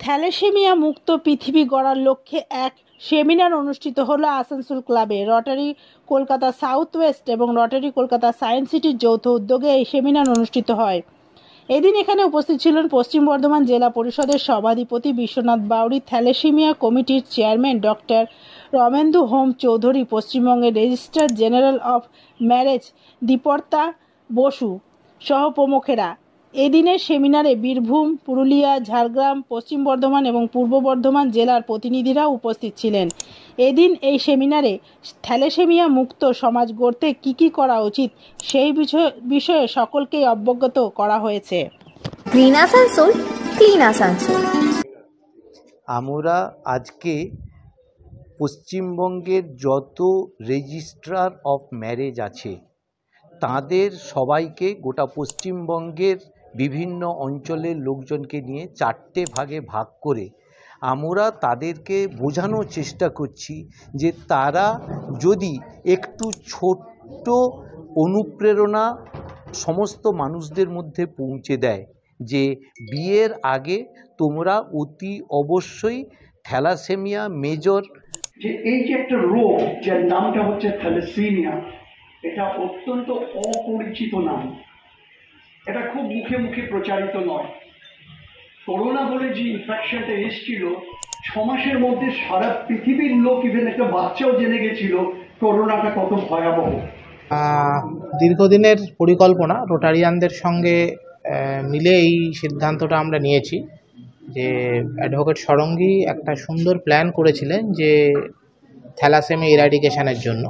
Thalassaemia মুক্ত পৃথিবী গড়ার লক্ষ্যে এক সেমিনার অনুষ্ঠিত হলো আসানসোল ক্লাবে। রটারি কলকাতা সাউথ ওয়েস্ট এবং রটারি কলকাতা সায়েন্স সিটির যৌথ উদ্যোগে এই সেমিনার অনুষ্ঠিত হয়। এদিন এখানে উপস্থিত ছিলেন পশ্চিম বর্ধমান জেলা পরিষদের সভাধিপতি বিশ্বনাথ বাউরি, থ্যালাসেমিয়া কমিটির চেয়ারম্যান ডক্টর রমেন্দু হোম চৌধুরী, পশ্চিমবঙ্গের registrar general of marriage Diparta Basu সহ প্রমুখেরা। এদিনের সেমিনারে বীরভূম, পুরুলিয়া, ঝাড়গ্রাম, পশ্চিম বর্ধমান এবং পূর্ব বর্ধমান জেলার প্রতিনিধিরা উপস্থিত ছিলেন। এদিন এই সেমিনারে থ্যালাসেমিয়া মুক্ত সমাজ গড়তে কী করা উচিত সেই বিষয়ে সকলকেই অবগত করা হয়েছে। Green Asansol, clean Asansol. আমরা আজকে পশ্চিমবঙ্গের যত রেজিস্ট্রার অফ ম্যারেজ আছে তাদের সবাইকে, গোটা পশ্চিমবঙ্গের বিভিন্ন অঞ্চলের লোকজনকে নিয়ে 4টে ভাগে ভাগ করে আমরা তাদেরকে বোঝানোর চেষ্টা করছি যে তারা যদি একটু ছোট্ট অনুপ্রেরণা সমস্ত মানুষদের মধ্যে পৌঁছে দেয় যে বিয়ের আগে তোমরা অতি অবশ্যই থ্যালাসেমিয়া মেজর, যে এই যে একটা রোগ যার নামটা হচ্ছে থ্যালাসেমিয়া, এটা অত্যন্ত অপরিচিত নাম, এটা খুব মুখে মুখে প্রচারিত নয়। করোনা বলে যে ইনফেকশনটা এসেছিল 6 মাসের মধ্যে সারা পৃথিবীর লোক, ইভেন একটা বাচ্চাও জেনে গেছিল করোনাটা কত ভয়াবহ। দীর্ঘদিনের পরিকল্পনা রোটারিয়ানদের সঙ্গে মিলে এই সিদ্ধান্তটা আমরা নিয়েছি যে অ্যাডভোকেট সরঙ্গী একটা সুন্দর প্ল্যান করেছিলেন যে থ্যালাসেমিয়া ইরাডিকেশনের জন্য।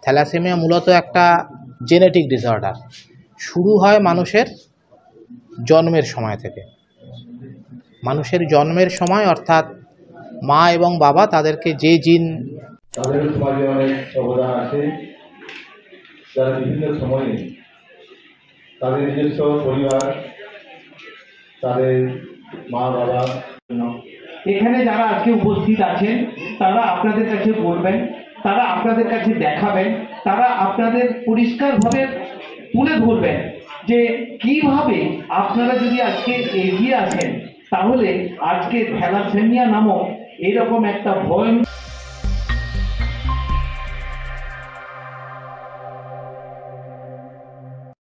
থ্যালাসেমিয়া মূলত একটা জেনেটিক ডিসঅর্ডার, শুরু হয় মানুষের জন্মের সময় থেকে। মানুষের জন্মের সময় অর্থাৎ মা এবং বাবা তাদেরকে যে জিন, তাদের সমাজে অনেক অবদান আছে যারা বিভিন্ন সময়ে তাদের নিজস্ব পরিবার, তাদের মা বাবা, এখানে যারা আজকে উপস্থিত আছেন তারা আপনাদের কাছে বলবেন, তারা আপনাদের কাছে দেখাবেন, তারা আপনাদের পরিষ্কারভাবে তুলে ধরবেন যে কিভাবে আপনারা যদি আজকে এগিয়ে আসেন তাহলে আজকে থ্যালাসেমিয়া নামক এরকম একটা ভয়